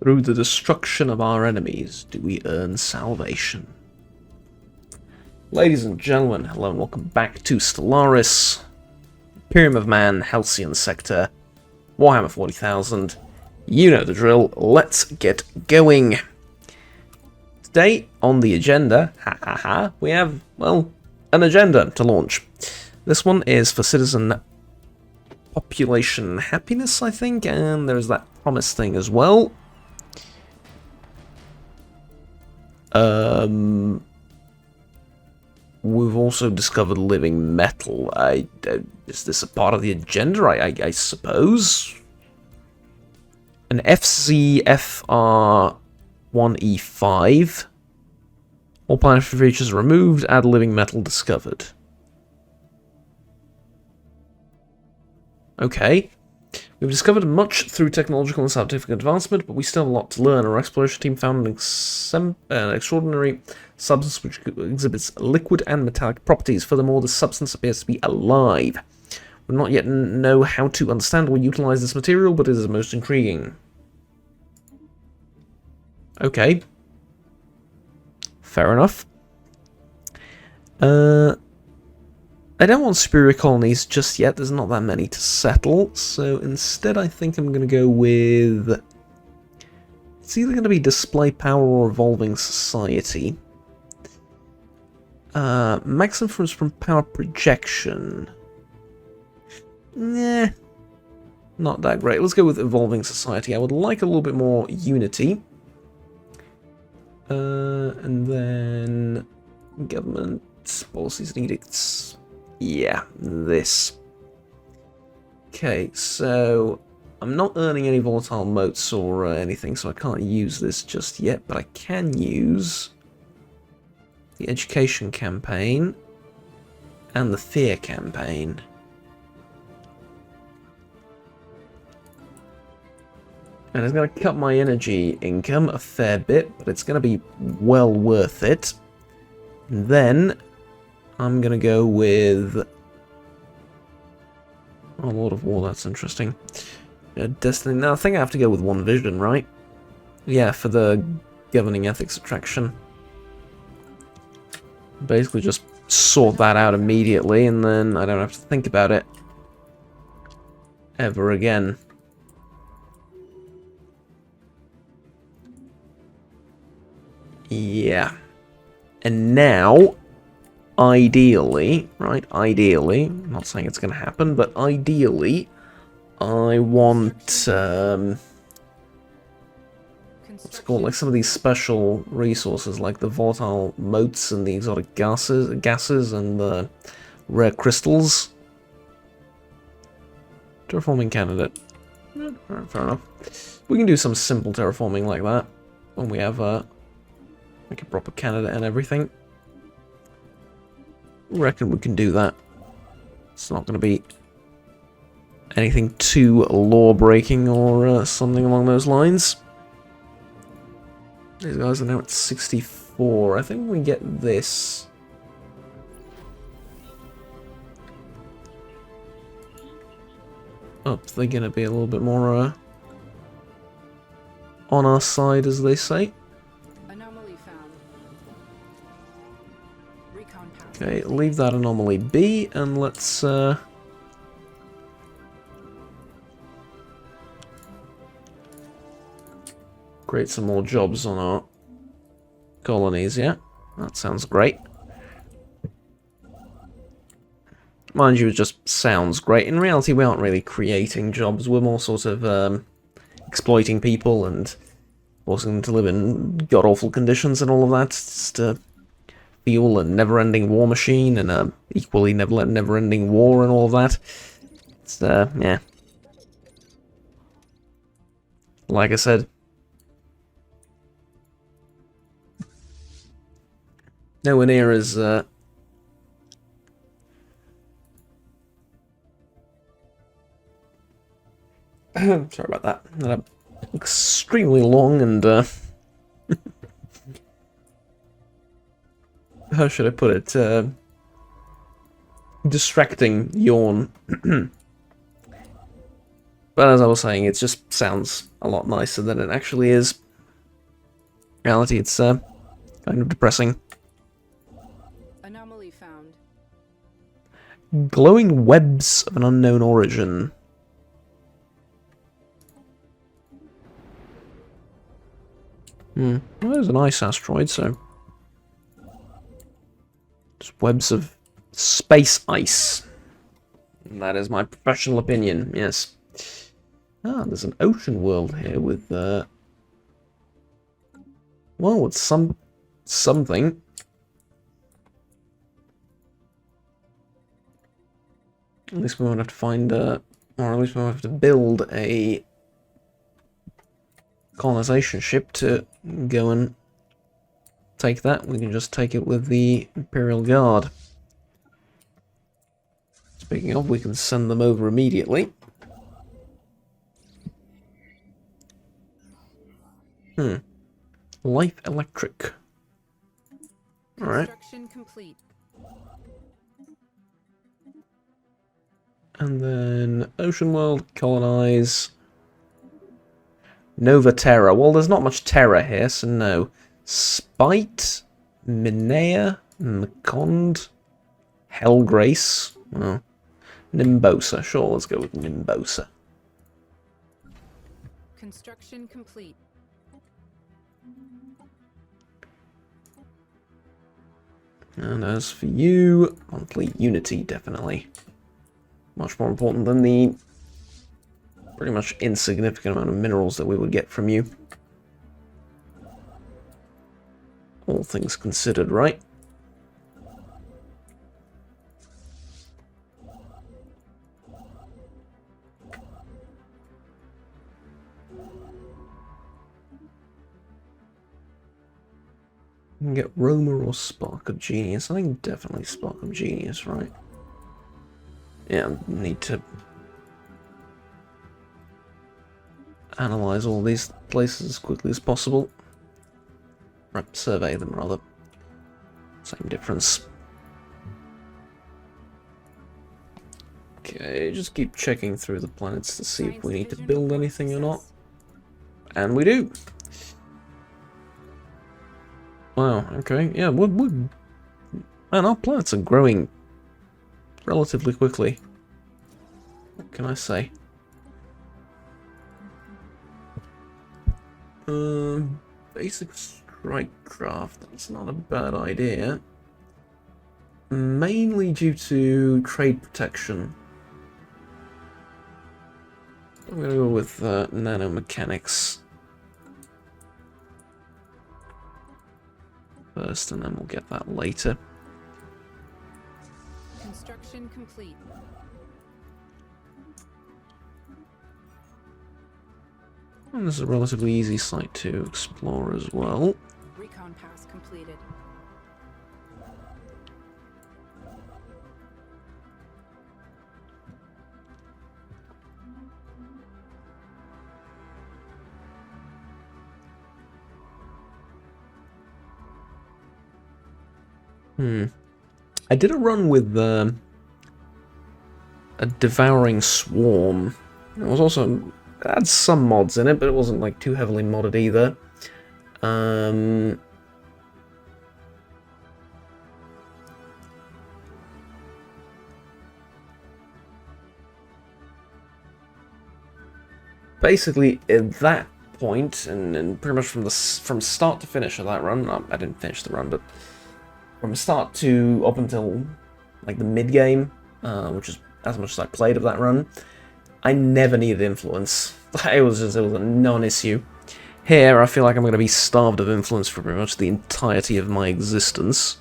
Through the destruction of our enemies do we earn salvation. Ladies and gentlemen, hello and welcome back to Stellaris, Imperium of Man, Helcian Sector, Warhammer 40,000. You know the drill, let's get going. Today on the agenda, we have, well, an agenda to launch. This one is for citizen population happiness, I think, and there's that promise thing as well. We've also discovered living metal. Is this a part of the agenda? I suppose. An FZFR1E5. All planetary features removed, add living metal discovered. Okay. We've discovered much through technological and scientific advancement, but we still have a lot to learn. Our exploration team found an extraordinary substance which exhibits liquid and metallic properties. Furthermore, this substance appears to be alive. We do not yet know how to understand or utilize this material, but it is most intriguing. Okay. Fair enough. I don't want superior colonies just yet. There's not that many to settle. So instead, I think I'm going to go with... It's either going to be display power or evolving society. Max influence from power projection. Nah. Not that great. Let's go with evolving society. I would like a little bit more unity. And then... government policies and edicts. Yeah, this. Okay, so I'm not earning any volatile motes or anything, so I can't use this just yet, but I can use the education campaign and the fear campaign. And it's going to cut my energy income a fair bit, but it's going to be well worth it. And then I'm going to go with... Oh, Lord of War, that's interesting. Destiny, no, I think I have to go with One Vision, right? Yeah, for the governing ethics attraction. Basically just sort that out immediately, and then I don't have to think about it ever again. Yeah. And now... ideally, right, ideally, I'm not saying it's going to happen, but ideally, I want, what's it called, like some of these special resources, like the volatile motes and the exotic gases and the rare crystals. Terraforming candidate. Yeah, fair enough. We can do some simple terraforming like that, when we have, like a proper candidate and everything. Reckon we can do that. It's not going to be anything too law-breaking or something along those lines. These guys are now at 64. I think we get this. Up, they're going to be a little bit more on our side, as they say. Okay, leave that anomaly be, and let's create some more jobs on our colonies, yeah? That sounds great. Mind you, it just sounds great. In reality, we aren't really creating jobs. We're more sort of exploiting people and forcing them to live in god-awful conditions and all of that. Just fuel a never-ending war machine and a equally never-ending war and all of that. It's, yeah. Like I said, nowhere near as, sorry about that. Extremely long and, how should I put it? Distracting yawn. But as I was saying, it just sounds a lot nicer than it actually is. In reality, it's kind of depressing. Anomaly found. Glowing webs of an unknown origin. Well, there's an ice asteroid, so... Just webs of space ice. That is my professional opinion, yes. Ah, there's an ocean world here with, well, it's something. At least we won't have to find, or at least we won't have to build a colonization ship to go and take that. We can just take it with the Imperial Guard. Speaking of, we can send them over immediately. Life Electric. Alright. Construction complete. And then Ocean World, colonize. Nova Terra. Well, there's not much Terra here, so no. Spite, Minea, Macond, Hellgrace. Well, Nimbosa. Sure, let's go with Nimbosa. Construction complete. And as for you, monthly Unity, definitely. Much more important than the pretty much insignificant amount of minerals that we would get from you. All things considered, right? You can get Roma or Spark of Genius. I think definitely Spark of Genius, right? Yeah, I need to analyze all these places as quickly as possible. Right, survey them rather. Same difference. Okay, just keep checking through the planets to see if we need to build anything or not. And we do. Wow, okay, yeah, man, our planets are growing relatively quickly. What can I say? Basic strike craft, that's not a bad idea. Mainly due to trade protection. I'm gonna go with nanomechanics first, and then we'll get that later. Construction complete. And this is a relatively easy site to explore as well. Recon pass completed. I did a run with a Devouring Swarm. It was also... it had some mods in it, but it wasn't like too heavily modded either. Basically, at that point, and pretty much from start to finish of that run, I didn't finish the run, but from start to up until like the mid game, which is as much as I played of that run, I never needed influence. It was a non-issue. Here, I feel like I'm going to be starved of influence for pretty much the entirety of my existence.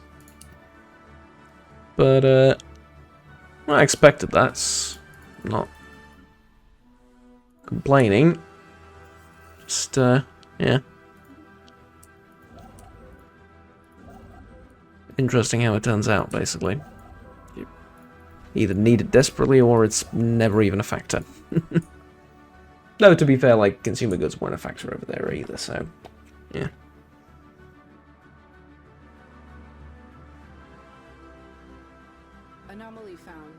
But I expected that. Not complaining. Just yeah. Interesting how it turns out, basically. You either need it desperately or it's never even a factor. Though, to be fair, like, consumer goods weren't a factor over there either, so, yeah. Anomaly found.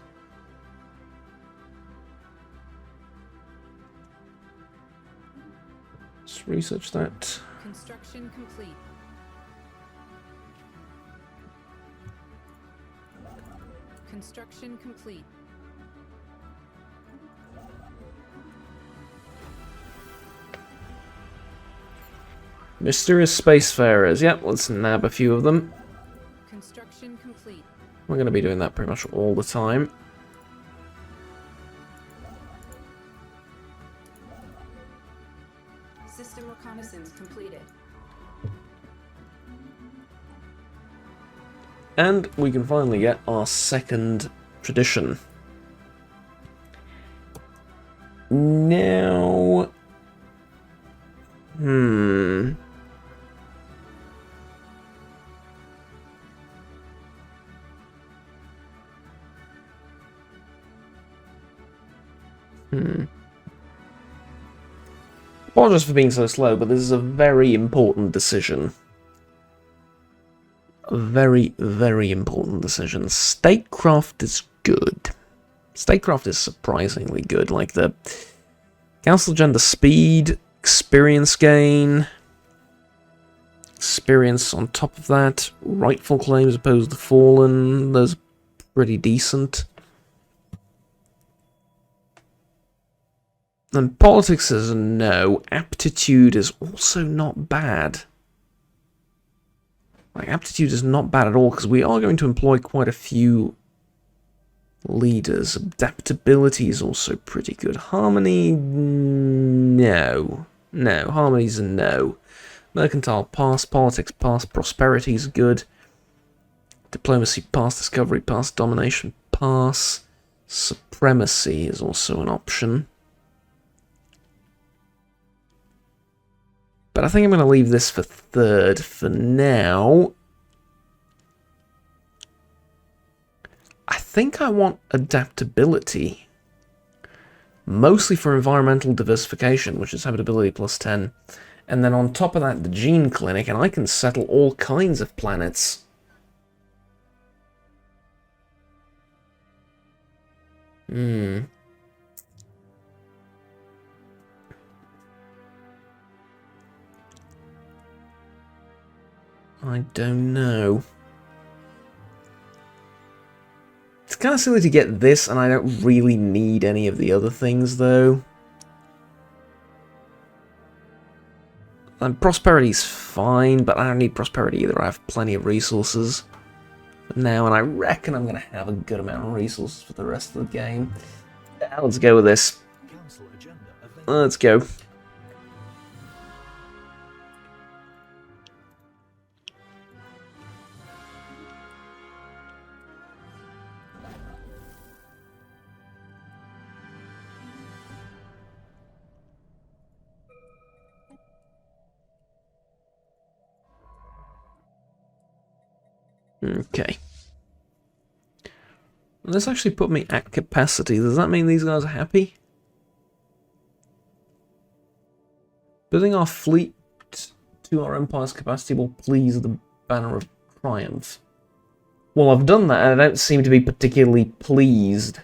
Let's research that. Construction complete. Construction complete. Mysterious spacefarers. Yep, let's nab a few of them. Construction complete. We're going to be doing that pretty much all the time. System reconnaissance completed. And we can finally get our second tradition. Now... Apologies for being so slow, but this is a very important decision. A very, very important decision. Statecraft is good. Statecraft is surprisingly good. Like the Council Agenda speed, experience gain, experience on top of that, rightful claims opposed to fallen, those are pretty decent. And politics is a no. Aptitude is also not bad. Like, aptitude is not bad at all, because we are going to employ quite a few leaders. Adaptability is also pretty good. Harmony, no. No, harmony's a no. Mercantile, pass. Politics, pass. Prosperity is good. Diplomacy, pass. Discovery, pass. Domination, pass. Supremacy is also an option. But I think I'm going to leave this for third for now. I think I want adaptability. Mostly for environmental diversification, which is habitability plus 10. And then on top of that, the gene clinic, and I can settle all kinds of planets. I don't know. It's kind of silly to get this, and I don't really need any of the other things, though. And prosperity's fine, but I don't need prosperity either. I have plenty of resources now, and I reckon I'm going to have a good amount of resources for the rest of the game. Yeah, let's go with this. Let's go. Okay. This actually put me at capacity. Does that mean these guys are happy? Building our fleet to our Empire's capacity will please the Banner of Triumph. Well, I've done that, and I don't seem to be particularly pleased.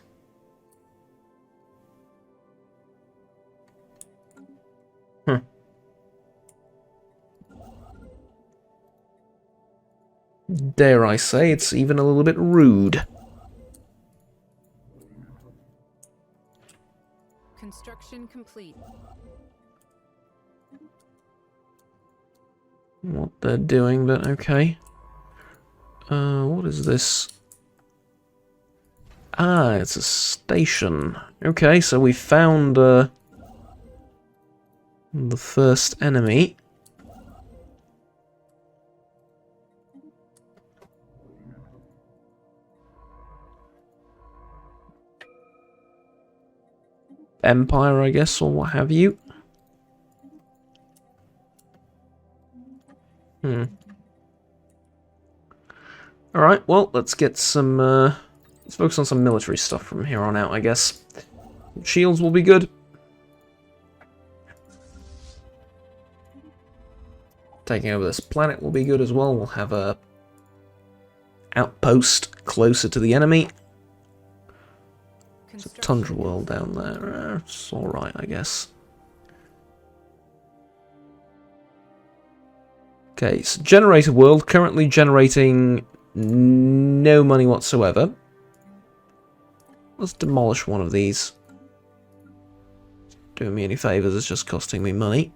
Dare I say, it's even a little bit rude. Construction complete. What they're doing, but okay. What is this? Ah, it's a station. Okay, so we found the first enemy. Empire, I guess, or what have you. Alright, well, let's get some, let's focus on some military stuff from here on out, I guess. Shields will be good. Taking over this planet will be good as well. We'll have a outpost closer to the enemy. There's a tundra world down there. It's alright, I guess. Okay, so generator world, currently generating no money whatsoever. Let's demolish one of these. Doing me any favors, it's just costing me money.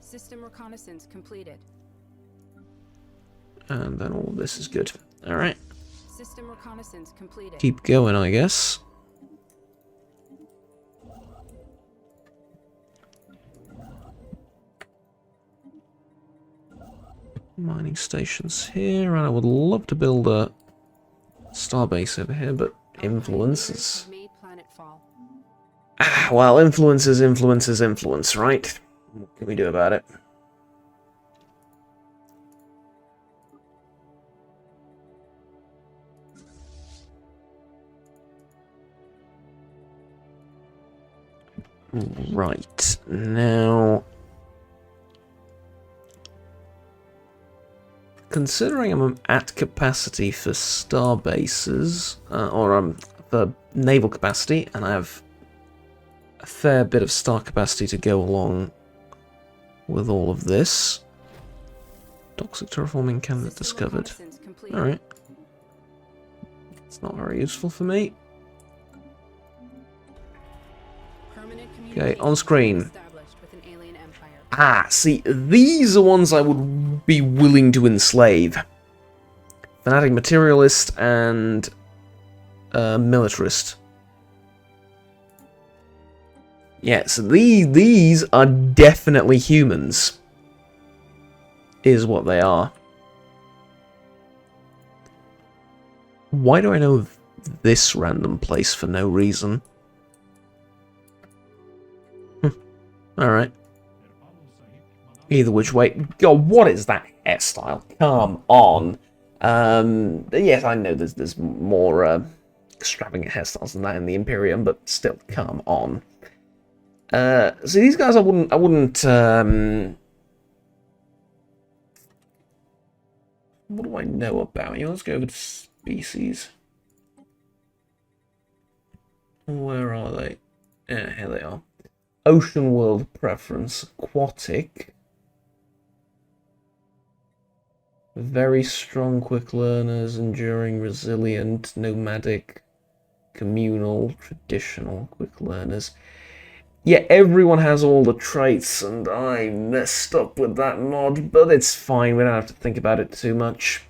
System reconnaissance completed. And then all of this is good. Alright. System reconnaissance completed. Keep going, I guess. Mining stations here, and I would love to build a starbase over here, but influences. Made planetfall. Ah, well, influence is influence, right? What can we do about it? Right, now... Considering I'm at capacity for star bases, or for naval capacity, and I have a fair bit of star capacity to go along with all of this. Toxic terraforming candidate discovered. Alright. It's not very useful for me. Okay, on screen. Ah, see, these are ones I would be willing to enslave. Fanatic Materialist and Militarist. Yeah, so these are definitely humans. Is what they are. Why do I know this random place for no reason? Alright. Either which way. God, what is that hairstyle? Come on. Yes, I know there's more extravagant hairstyles than that in the Imperium, but still, come on. So these guys I wouldn't what do I know about you? Let's go with species. Where are they? Yeah, here they are. Ocean world preference, aquatic. Very strong quick learners, enduring, resilient, nomadic, communal, traditional quick learners. Yeah, everyone has all the traits, and I messed up with that mod, but it's fine, we don't have to think about it too much.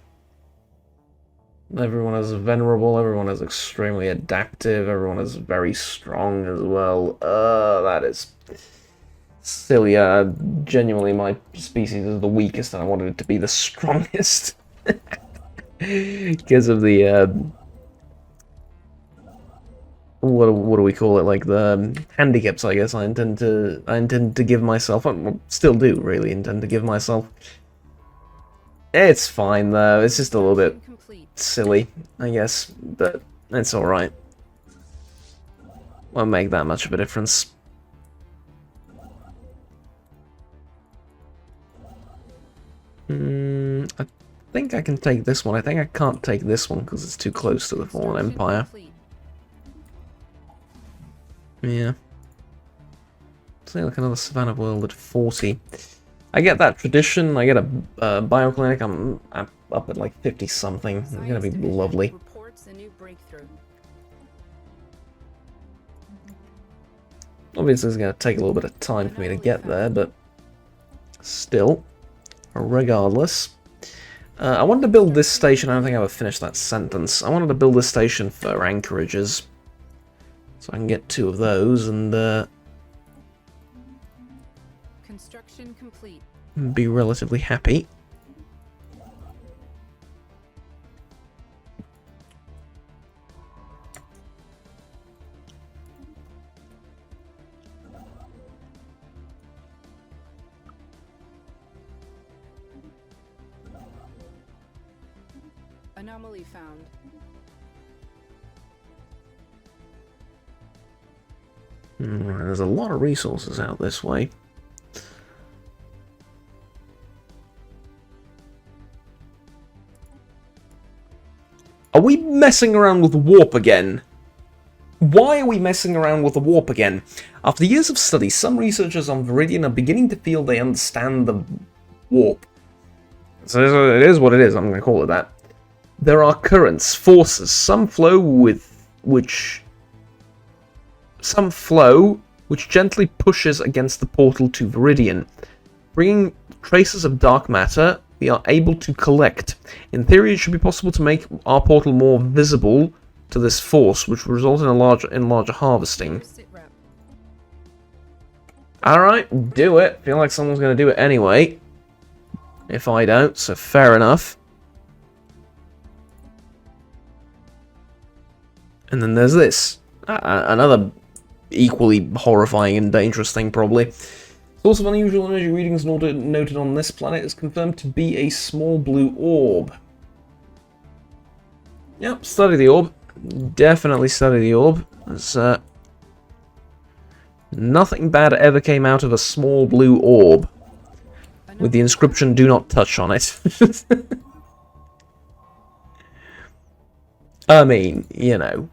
Everyone is venerable, everyone is extremely adaptive, everyone is very strong as well. That is silly. Genuinely, my species is the weakest, and I wanted it to be the strongest. Because of the, what do we call it? Like the handicaps, I guess. I intend to give myself. I still do really intend to give myself. It's fine though. It's just a little bit silly, I guess, but it's all right. Won't make that much of a difference. I think I can take this one. I think I can't take this one because it's too close to the Fallen Empire. Yeah. Say like another Savannah world at 40. I get that tradition. I get a bioclinic. I'm up at like 50 something. It's gonna be lovely. Obviously, it's gonna take a little bit of time for me to get there, but still, regardless. I wanted to build this station. I don't think I ever finished that sentence. I wanted to build this station for anchorages, so I can get 2 of those and construction complete. Be relatively happy. Anomaly found. There's a lot of resources out this way. Are we messing around with warp again? Why are we messing around with the warp again? After years of study, some researchers on Viridian are beginning to feel they understand the warp. So it is what it is, I'm going to call it that. There are currents, forces, some flow which gently pushes against the portal to Viridian. Bringing traces of dark matter we are able to collect. In theory, it should be possible to make our portal more visible to this force, which will result in larger harvesting. Alright, do it. Feel like someone's going to do it anyway. If I don't, so fair enough. And then there's this. Another equally horrifying and dangerous thing, probably. Source of unusual energy readings noted on this planet is confirmed to be a small blue orb. Yep, study the orb. Definitely study the orb. There's, nothing bad ever came out of a small blue orb. With the inscription, "Do not touch" on it. I mean, you know.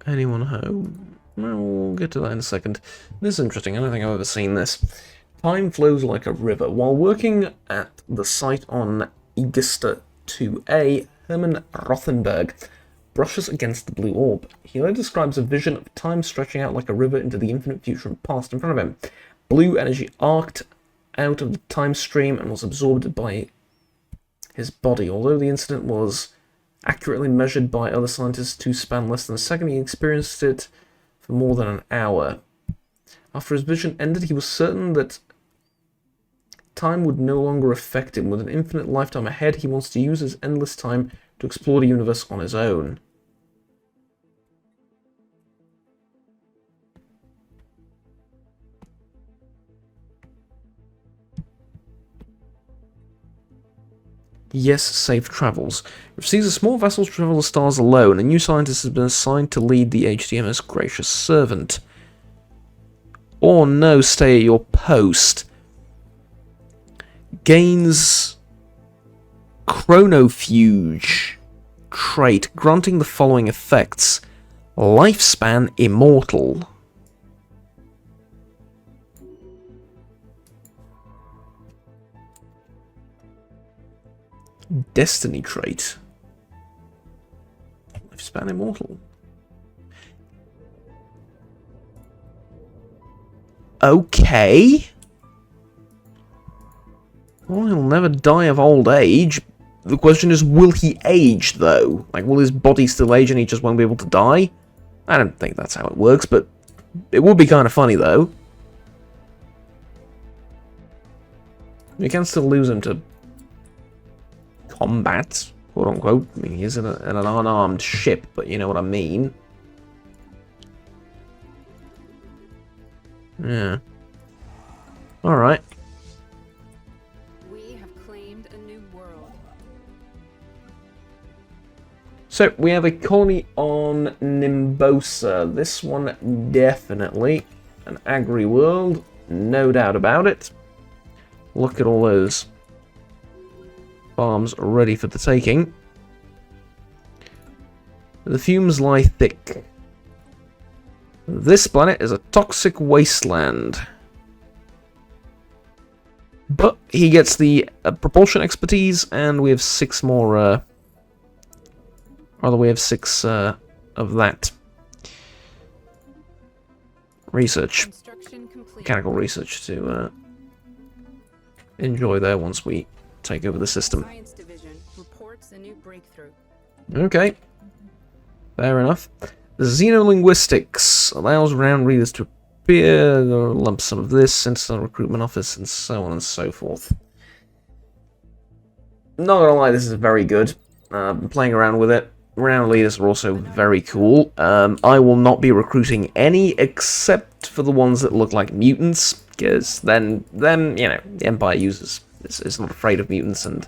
Anyone home? Well, we'll get to that in a second. This is interesting. I don't think I've ever seen this. Time flows like a river. While working at the site on Aegista 2A, Herman Rothenberg brushes against the blue orb. He later describes a vision of time stretching out like a river into the infinite future and past in front of him. Blue energy arced out of the time stream and was absorbed by his body. Although the incident was accurately measured by other scientists to span less than a second, he experienced it for more than an hour. After his vision ended, he was certain that time would no longer affect him. With an infinite lifetime ahead, he wants to use his endless time to explore the universe on his own. Yes, safe travels. Receives a small vessel to travel the stars alone. A new scientist has been assigned to lead the HDMS Gracious Servant. Or no, stay at your post. Gains Chronofuge trait, granting the following effects. Lifespan immortal. Destiny trait. Lifespan immortal. Okay. Well, he'll never die of old age. The question is, will he age, though? Like, will his body still age and he just won't be able to die? I don't think that's how it works, but it would be kind of funny, though. You can still lose him to combat, quote unquote. I mean, he is in an unarmed ship, but you know what I mean. Yeah. Alright. We have claimed a new world. So, we have a colony on Nimbosa. This one definitely an agri world, no doubt about it. Look at all those farms ready for the taking. The fumes lie thick. This planet is a toxic wasteland. But he gets the propulsion expertise, and we have 6 more, we have 6 of that. Research. Mechanical research to enjoy there once we take over the system. Science Division reports a new breakthrough. Okay. Fair enough. Xenolinguistics allows round readers to appear, a lump sum of this, into the recruitment office, and so on and so forth. Not gonna lie, this is very good. I've been playing around with it. Round leaders are also very cool. I will not be recruiting any except for the ones that look like mutants, because then you know, the Empire is not afraid of mutants, and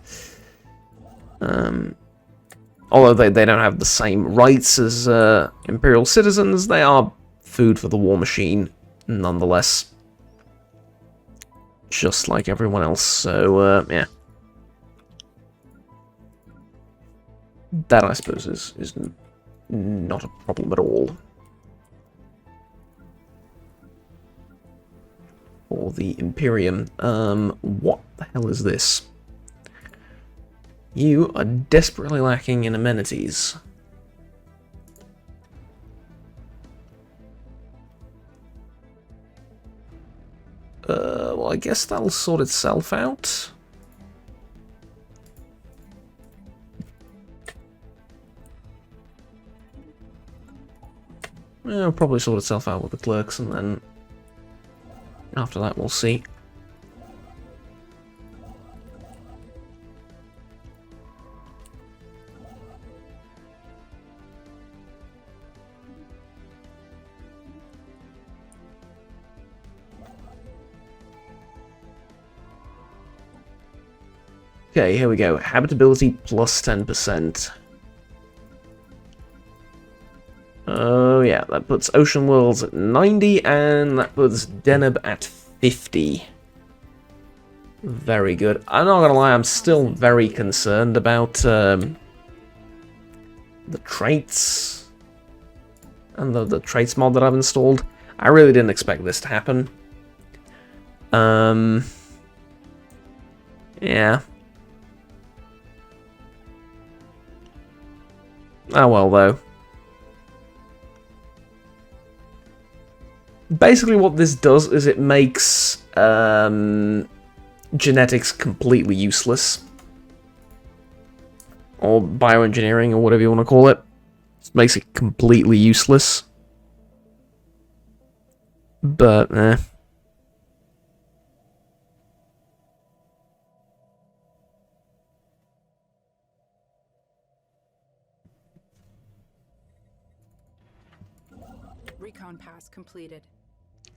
although they don't have the same rights as Imperial citizens, they are food for the war machine, nonetheless. Just like everyone else, so, yeah. That, I suppose, is not a problem at all. for the Imperium. What the hell is this? You are desperately lacking in amenities. Well, I guess that'll sort itself out. It'll probably sort itself out with the clerks, and then after that we'll see. Okay, here we go. Habitability plus 10%. Oh yeah, that puts Ocean Worlds at 90, and that puts Deneb at 50. Very good. I'm not gonna lie, I'm still very concerned about the traits and the traits mod that I've installed. I really didn't expect this to happen. Yeah. Oh well, though. Basically what this does is it makes genetics completely useless. Or bioengineering, or whatever you want to call it. It makes it completely useless. But, eh. Recon pass completed.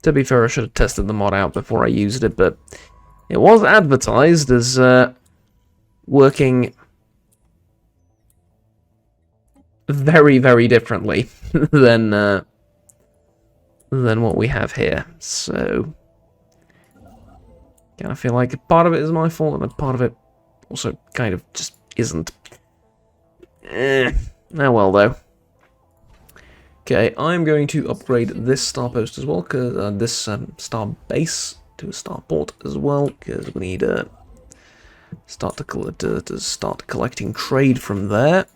To be fair, I should have tested the mod out before I used it, but it was advertised as working very, very differently than what we have here. So, kind of feel like a part of it is my fault, and a part of it also kind of just isn't. Oh well, though. Okay, I'm going to upgrade this star post as well, cause this star base to a starport as well, because we need to start collecting trade from there.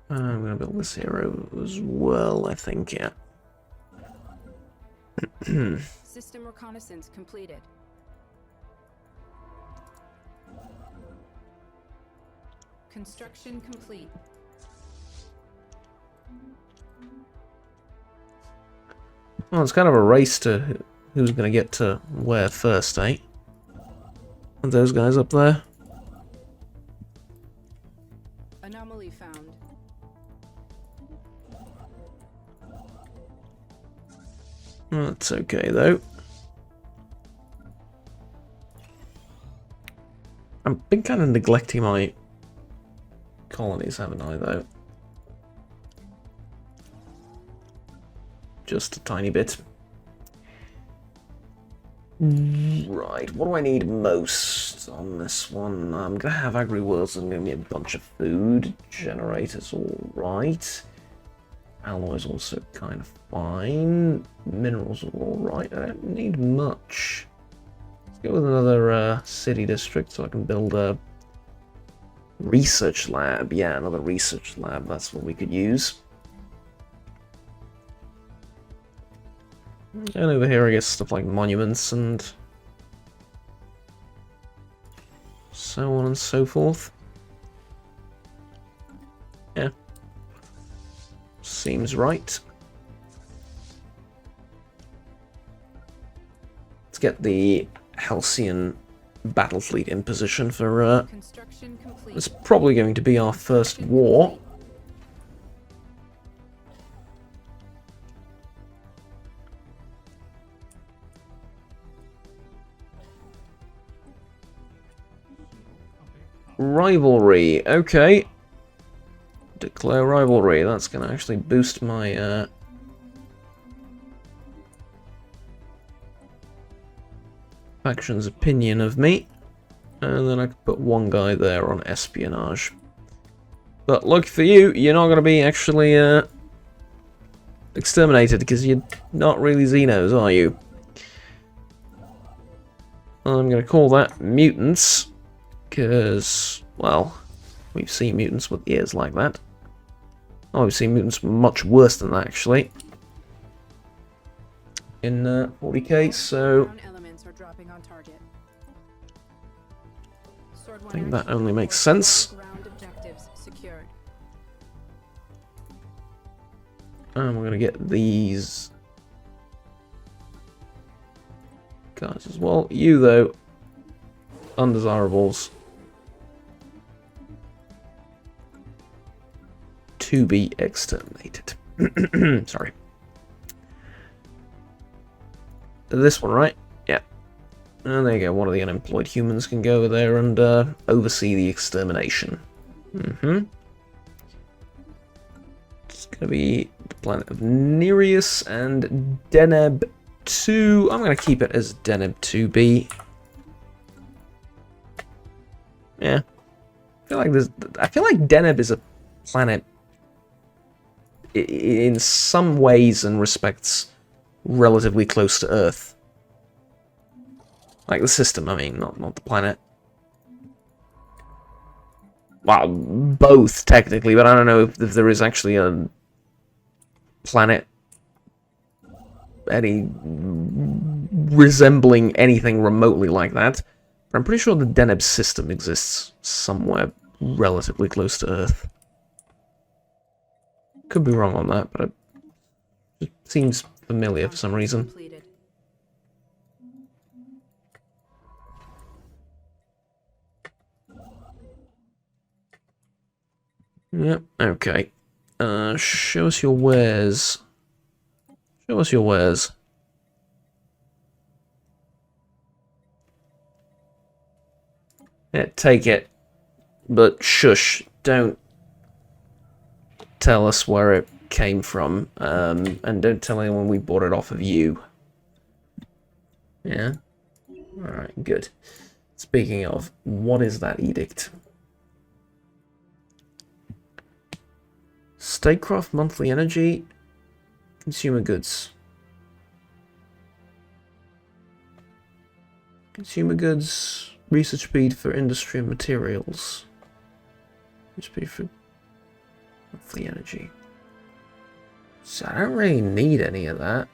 I'm going to build this hero as well, I think, yeah. System reconnaissance completed. Construction complete. Well, it's kind of a race to who's going to get to where first, eh? And those guys up there. Anomaly found. That's okay, though. I've been kind of neglecting my colonies, haven't I, though? Just a tiny bit. Right, what do I need most on this one? I'm going to have agri-worlds and going to be a bunch of food. Generators, alright. Alloys also kind of fine. Minerals are alright. I don't need much. Let's go with another city district so I can build a research lab. Yeah, another research lab. That's what we could use. And over here, I guess stuff like monuments and so on and so forth. Yeah. Seems right. Let's get the Helcian battle fleet in position for it's probably going to be our first war. Rivalry, okay. Declare rivalry, that's going to actually boost my faction's opinion of me. And then I could put one guy there on espionage. But look for you, you're not going to be actually exterminated, because you're not really Xenos, are you? I'm going to call that mutants, because, well, we've seen mutants with ears like that. Oh, we've seen mutants much worse than that, actually. In 40k, so I think that only makes sense. And we're going to get these guys as well. You, though, undesirables to be exterminated. Sorry. This one, right? Yeah. And there you go. One of the unemployed humans can go over there and oversee the extermination. It's going to be the planet of Nereus and Deneb 2. I'm going to keep it as Deneb 2B. Yeah. I feel like Deneb is a planet in some ways and respects relatively close to Earth. Like the system, I mean, not the planet. Well, both, technically, but I don't know if there is actually a planet resembling anything remotely like that. But I'm pretty sure the Deneb system exists somewhere relatively close to Earth. Could be wrong on that, but it seems familiar for some reason. Yep, okay. Show us your wares. Show us your wares. Yeah, take it. But shush, don't tell us where it came from, and don't tell anyone we bought it off of you. Yeah? Alright, good. Speaking of, what is that edict? Statecraft monthly energy, consumer goods. Consumer goods, research speed for industry and materials. Speed for monthly energy. So I don't really need any of that.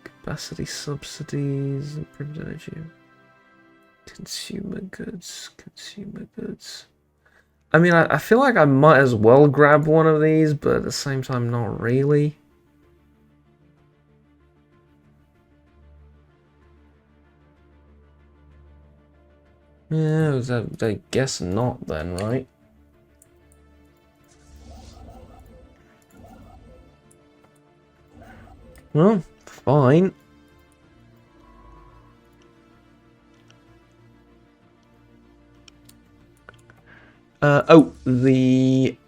Capacity subsidies, improved energy. Consumer goods, consumer goods. I mean, I feel like I might as well grab one of these, but at the same time, not really. Yeah, I guess not then, right? Well, fine. Oh, the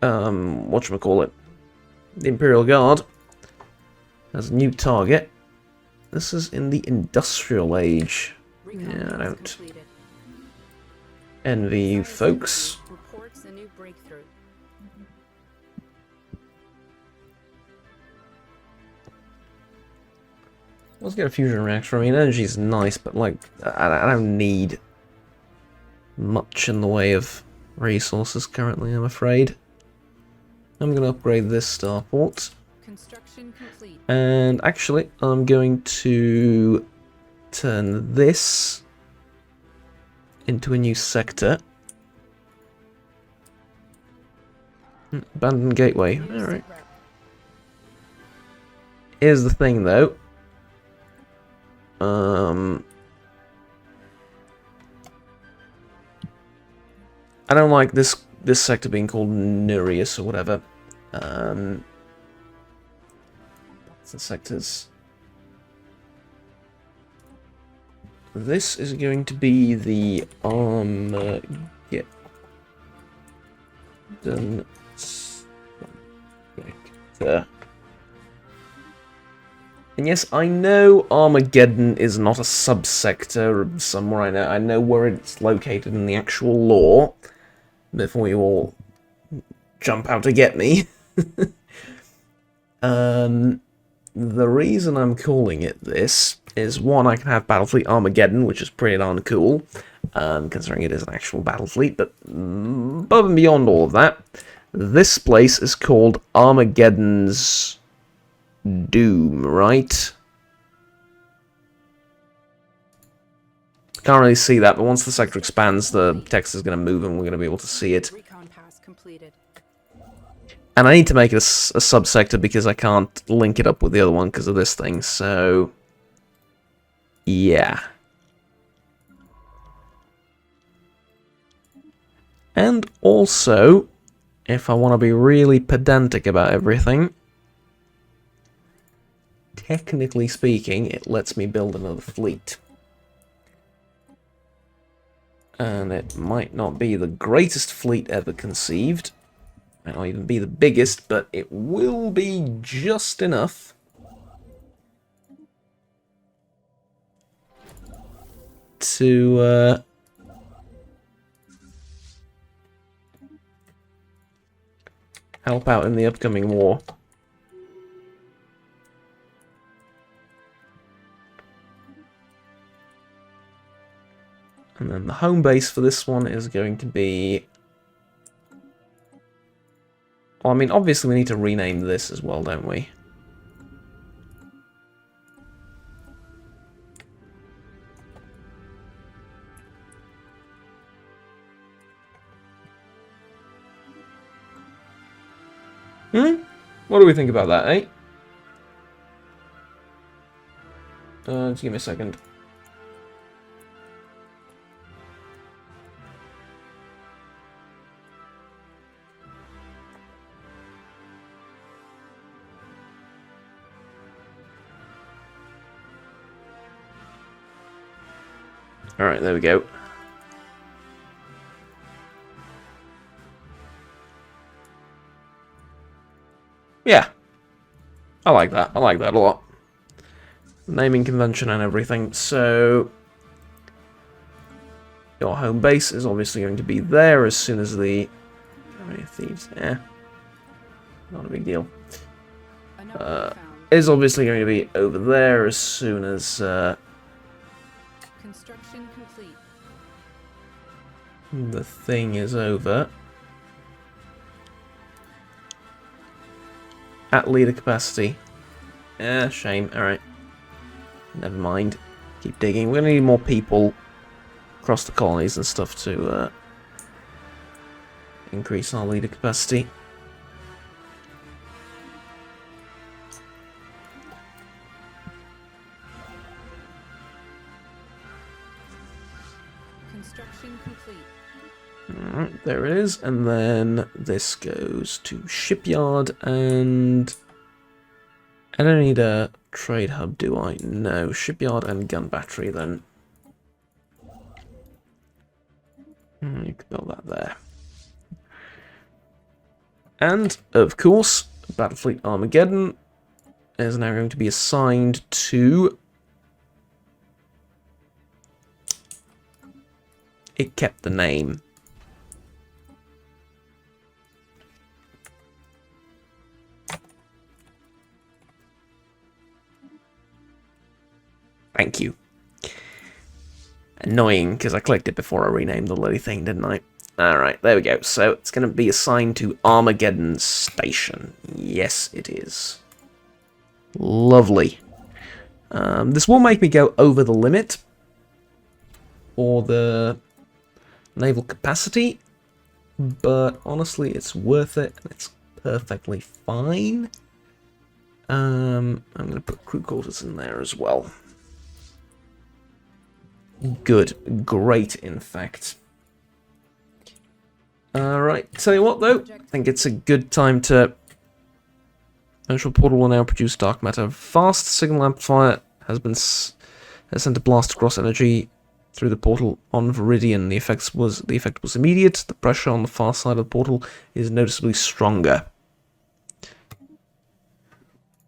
whatchamacallit? The Imperial Guard has a new target. This is in the Industrial Age. Yeah, I don't envy you folks. Let's get a fusion reactor. I mean, energy's nice, but like, I don't need much in the way of resources currently, I'm afraid. I'm going to upgrade this starport. Construction complete. And actually, I'm going to turn this into a new sector. Abandoned gateway. Alright. Here's the thing, though. I don't like this sector being called Nereus or whatever. The sectors. This is going to be the Armageddon sector. And yes, I know Armageddon is not a subsector somewhere. I know where it's located in the actual lore. before you all jump out to get me. The reason I'm calling it this is, one, I can have Battlefleet Armageddon, which is pretty darn cool, considering it is an actual battle fleet, but above and beyond all of that, this place is called Armageddon's Doom, right? Can't really see that, but once the sector expands, the text is going to move and we're going to be able to see it. Recon pass completed. And I need to make it a subsector because I can't link it up with the other one because of this thing, so yeah. And also, if I want to be really pedantic about everything, technically speaking, it lets me build another fleet. And it might not be the greatest fleet ever conceived. Might not even be the biggest, but it will be just enough to help out in the upcoming war. And then the home base for this one is going to be... Well, I mean, obviously we need to rename this as well, don't we? What do we think about that, eh? Just give me a second. Alright, there we go. Yeah. I like that. I like that a lot. Naming convention and everything. So, your home base is obviously going to be there as soon as the... How many thieves? Not a big deal. Is obviously going to be over there as soon as... Construction complete. the thing is over. At leader capacity. Shame. Alright. Never mind. Keep digging. We're going to need more people across the colonies and stuff to increase our leader capacity. Construction complete. Alright, there it is. And then this goes to shipyard, and I don't need a trade hub, do I? No. Shipyard and gun battery then. You can build that there. And, of course, Battlefleet Armageddon is now going to be assigned to... It kept the name. Thank you. Annoying, because I clicked it before I renamed the bloody thing, didn't I? Alright, there we go. So, it's going to be assigned to Armageddon Station. Yes, it is. Lovely. This will make me go over the limit for the naval capacity, but honestly, it's worth it, and it's perfectly fine. I'm going to put crew quarters in there as well. Good. Great, in fact. Alright, tell you what though, I think it's a good time to... Eventual portal will now produce dark matter. Fast signal amplifier has sent a blast across energy through the portal on Viridian. The effect was immediate. The pressure on the far side of the portal is noticeably stronger.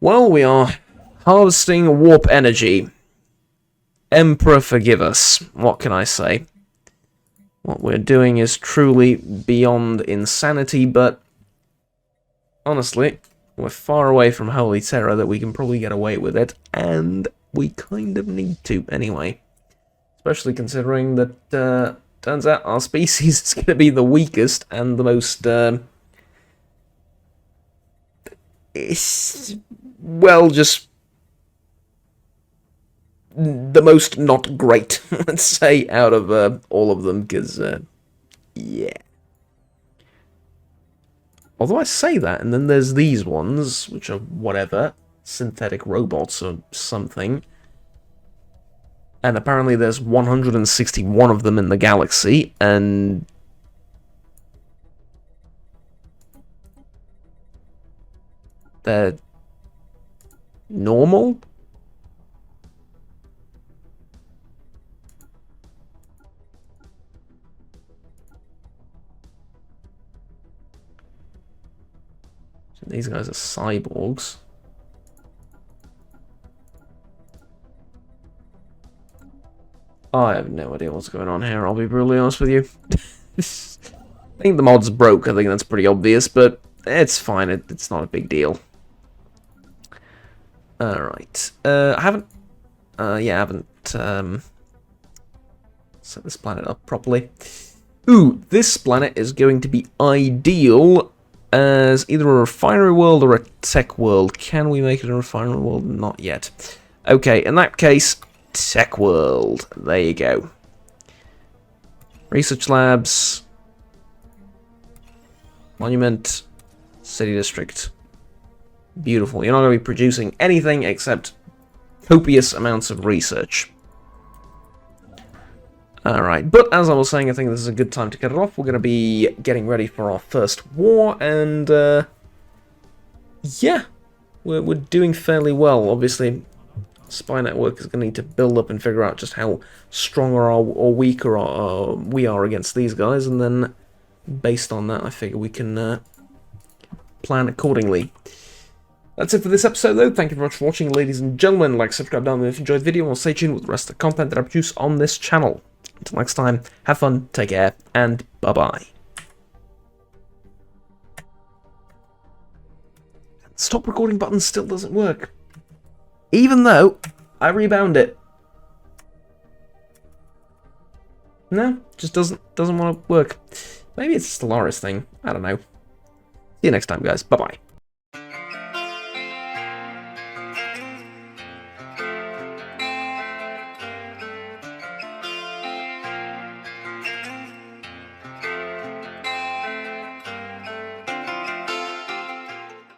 Well, we are harvesting warp energy. Emperor forgive us. What can I say? What we're doing is truly beyond insanity, but honestly, we're far away from Holy Terror that we can probably get away with it, and we kind of need to anyway. Especially considering that, turns out our species is going to be the weakest and the most, well, just the most not great, let's say, out of all of them, because, yeah. Although I say that, and then there's these ones, which are whatever, synthetic robots or something. And apparently there's 161 of them in the galaxy, and they're normal? So these guys are cyborgs. I have no idea what's going on here, I'll be brutally honest with you. I think the mod's broke, I think that's pretty obvious, but it's fine, it's not a big deal. Alright, I haven't set this planet up properly. Ooh, this planet is going to be ideal as either a refinery world or a tech world. Can we make it a refinery world? Not yet. Okay, in that case, tech world. There you go. Research labs. Monument. City district. Beautiful. You're not going to be producing anything except copious amounts of research. Alright, but as I was saying, I think this is a good time to get it off. We're going to be getting ready for our first war, and yeah, we're doing fairly well. Obviously, Spy Network is going to need to build up and figure out just how strong or weaker we are against these guys, and then based on that, I figure we can plan accordingly. That's it for this episode, though. Thank you very much for watching, ladies and gentlemen. Like, subscribe down below if you enjoyed the video, and stay tuned with the rest of the content that I produce on this channel. Until next time, have fun, take care, and bye-bye. Stop recording button still doesn't work. Even though I rebound it. No, just doesn't want to work. Maybe it's a Stellaris thing. I don't know. See you next time, guys. Bye-bye.